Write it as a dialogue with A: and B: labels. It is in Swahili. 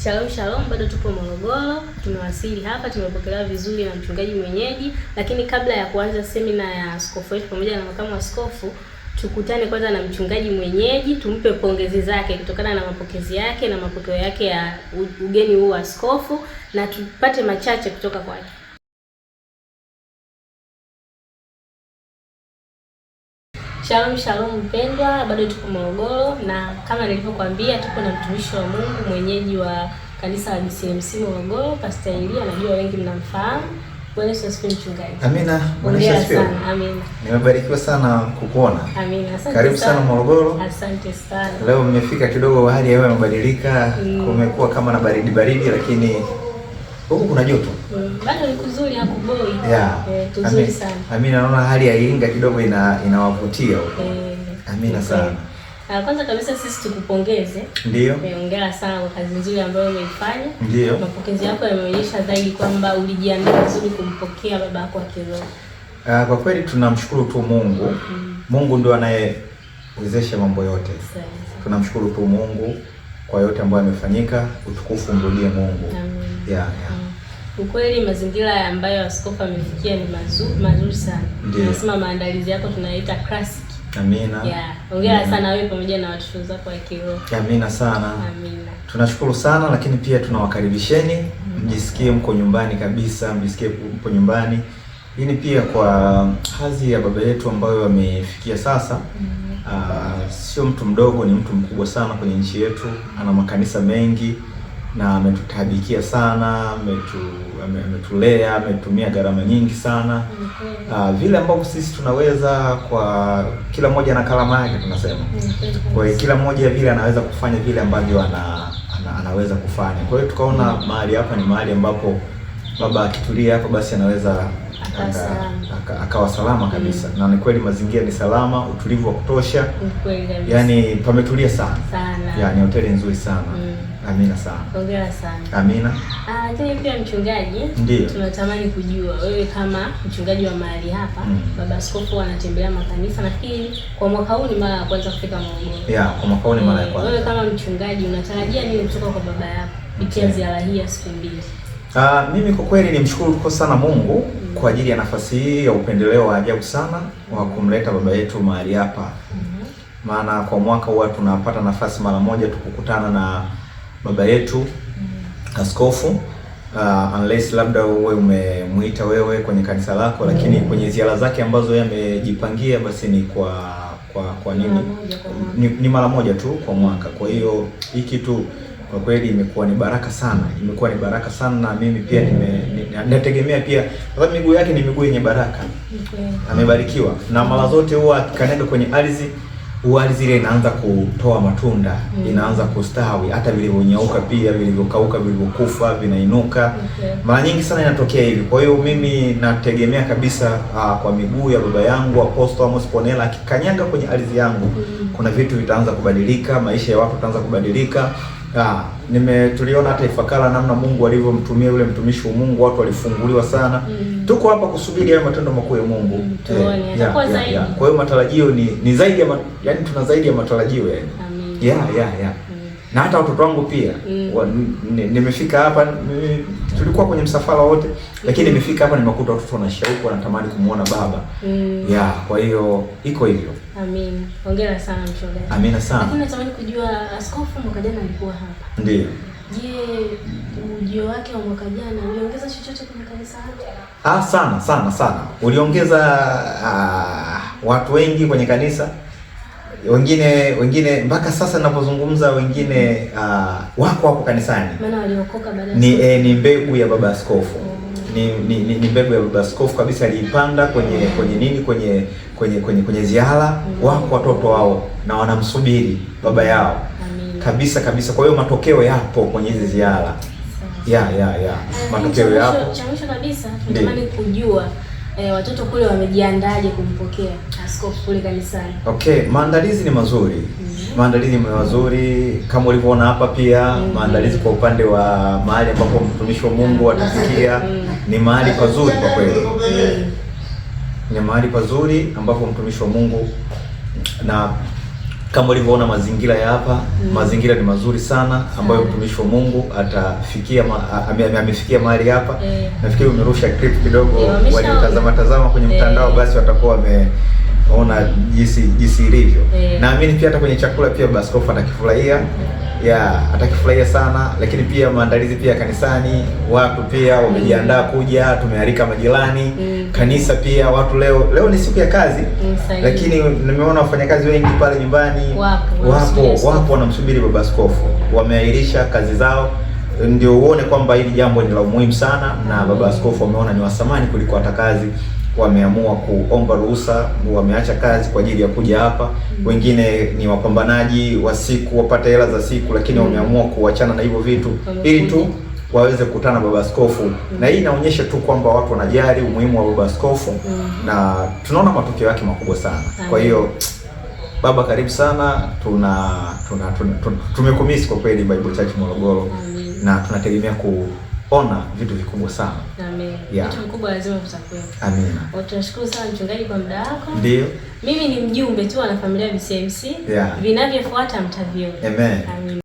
A: Shalom shalom, bado tupo Morogoro, tumewasili hapa, tumepokelewa vizuri na mchungaji mwenyeji. Lakini kabla ya kuanza semina ya askofu wetu pamoja na makamu askofu, tukutane kwanza na mchungaji mwenyeji, tumpe pongezi zake kutokana na mapokezi yake na mapokeo yake ya ugeni huu wa askofu, na tupate machache kutoka kwake. Shalom shalom mpendwa, bado tuko Morogoro na kama nilivyokuambia tuko na mtumishi wa Mungu mwenyeji wa kanisa la BCMC Morogoro, Pastor Elia, najua wengi mnamfahamu. Bwana Yesu asifiwe mchungaji.
B: Amina. Bwana Yesu asifiwe.
A: Amina.
B: Nimebarikiwa sana kukuona.
A: Amina. Asante.
B: Karibu sana Morogoro.
A: Asante sana.
B: Leo mmefika kidogo, hali ya hewa imebadilika, kumekuwa kama na baridi lakini huko kuna joto.
A: Bado ni kuzuri hapo boy.
B: Yeah.
A: Kuzuri sana.
B: Amina, naona hali ya Iringa kidogo inawavutia huko. Amina sana.
A: Kwanza kabisa sisi tukupongeze.
B: Ndio.
A: Hongera sana kwa kazi nzuri ambayo umeifanya.
B: Ndio.
A: Mapokezi yako yameonyesha dhahiri kwamba ulijiandaa vizuri kumpokea baba yako wa kiroho.
B: Kwa kweli tunamshukuru tu Mungu. Mungu ndio anayewezesha mambo yote. Tunamshukuru tu Mungu kwa yote ambayo yamefanyika, utukufu mrudie Mungu.
A: Amen. Ukweli mazingira ambayo askofu amefikia ni mazuri sana. Tunasema maandalizi yako tunaita classic.
B: Amina.
A: Hongera sana wewe pamoja na watoto zako wa kiroho.
B: Amina sana.
A: Amina.
B: Tunashukuru sana, lakini pia tunawakaribisheni mjisikie mko nyumbani kabisa, mjisikie mko nyumbani. Hii pia kwa hadhi ya baba yetu ambayo amefikia sasa. Sio mtu mdogo, ni mtu mkubwa sana kwenye nchi yetu. Ana makanisa mengi na ametutabikia sana, ametulea, ametumia gharama nyingi sana. Vile ambavyo sisi tunaweza, kwa kila mmoja na kalama yake tunasema. Kwa hiyo kila mmoja vile anaweza kufanya vile ambavyo anaweza kufanya. Kwa hiyo tukaona mahali hapa ni mahali ambapo baba akitulia hapa basi anaweza akawa salama kabisa. Na ni kweli mazingira ni salama, utulivu wa kutosha. Yaani pametulia sana. Yaani hoteli nzuri sana. Amina sana.
A: Hongera sana.
B: Amina.
A: Lakini pia mchungaji, tunatamani kujua wewe kama mchungaji wa mahali hapa, baba askofu anatembelea makanisa, nafikiri kwa mwaka huu ni mara ya kwanza kufika Morogoro.
B: Kwa mwaka huu ni mara ya kwanza.
A: Wewe kama mchungaji unatarajia nini kutoka kwa baba yako kupitia ziara hii ya siku mbili?
B: Mimi kwa kweli nimshukuru sana Mungu kwa ajili ya nafasi hii ya upendeleo wa ajabu sana wa kumleta baba yetu mahali hapa. Maana kwa mwaka huwa tunapata nafasi mara moja tukukutana na baba yetu askofu, unless labda uwe umemuita wewe kwenye kanisa lako, lakini kwenye ziara zake ambazo yeye amejipangia basi ni kwa nini ni mara moja tu kwa mwaka. Kwa hiyo hii kitu kwa kweli imekuwa ni baraka sana, na mimi pia nategemea pia kwa sababu miguu yake ni miguu yenye baraka. Amebarikiwa na mara zote huwa kanenda kwenye ardhi, ardhi ile inaanza kutoa matunda, inaanza kustawi, hata vilivyonyauka pia, vilivyokauka, vilivyokufa vinainuka. Mara nyingi sana inatokea hivi. Kwa hiyo mimi nategemea kabisa kwa miguu ya baba yangu Apostle Amos Ponela akikanyaga kwenye ardhi yangu, kuna vitu vitaanza kubadilika, maisha ya watu yataanza kubadilika. Tuliona hata Ifakara namna Mungu alivyomtumia yule mtumishi wa Mungu, watu walifunguliwa sana. Tuko hapa kusubiri hayo matendo makuu ya Mungu. Kwa hiyo matarajio ni zaidi ya yani tuna zaidi ya matarajio yani. Na hata watoto wangu pia nimefika hapa, tulikuwa kwenye msafara wote, lakini nimefika hapa nimekuta watoto wana shauku, wanatamani kumuona baba. Kwa hiyo iko hivyo.
A: Amina. Hongera sana mchungaji.
B: Amina sana.
A: Lakini natamani kujua askofu mwaka jana alikuwa hapa.
B: Ndio.
A: Je, ujio wake wa mwaka jana uliongeza chochote kwenye kanisa lako? Sana. Uliongeza watu wengi kwenye kanisa. Wengine mpaka sasa ninapozungumza wengine wako kanisani. Maana waliokoka baada
B: ni mbegu ya baba askofu. Ni mbegu ya baba askofu kabisa, aliipanda kwenye ziara. Wako watoto wao na wanamsubiri baba yao. Kabisa. Kwa hiyo matokeo yapo kwenye hizi ziara. Matokeo yapo.
A: Cha mwisho kabisa tunatamani kujua watoto kule wamejiandaje kumpokea askofu kule kanisani?
B: Maandalizi ni mazuri. Maandalizi ni mazuri kama ulivyoona hapa pia. Maandalizi kwa upande wa mahali ambapo mtumishi wa Mungu atafikia ni mahali pazuri kwa kweli. Ni mahali pazuri ambapo mtumishi wa Mungu, na kama ulivyoona mazingira ya hapa, mazingira ni mazuri sana ambayo mtumishi wa Mungu atafikia amefikia mahali hapa. Nafikiri umerusha clip kidogo, waliotazama kwenye mtandao basi watakuwa wameona jinsi ilivyo. Naamini pia hata kwenye chakula pia Baba Askofu atakifurahia. Atakifurahia sana, lakini pia maandalizi pia kanisani, watu pia wamejiandaa kuja, tumealika majirani. Kanisa pia watu leo ni siku ya kazi, lakini nimeona wafanyakazi wengi pale nyumbani wapo wanamsubiri Baba Askofu, wameahirisha kazi zao ndio uone kwamba hili jambo ni la umuhimu sana, na Baba Askofu wameona ni wasamani kuliko hata kazi. Wameamua kuomba ruhusa, wameacha kazi kwa ajili ya kuja hapa. Wengine ni wapambanaji wa siku, wapate hela za siku, lakini wameamua kuachana na hivyo vitu ili tu waweze kukutana Baba Askofu. Na hii inaonyesha tu kwamba watu wanajali umuhimu wa Baba Askofu, na tunaona matokeo yake makubwa sana. Kwa hiyo Baba, karibu sana. Tumekumisi kwa kweli Bible Church Morogoro, na tunategemea kuona vitu vikubwa sana.
A: Amen. Vitu vikubwa lazima tutakwenda.
B: Amina.
A: Tunashukuru sana mchungaji kwa muda wako.
B: Ndio.
A: Mimi ni mjumbe tu wa familia VCMC. Vinavyofuata mtaviona.
B: Amen.
A: Amen.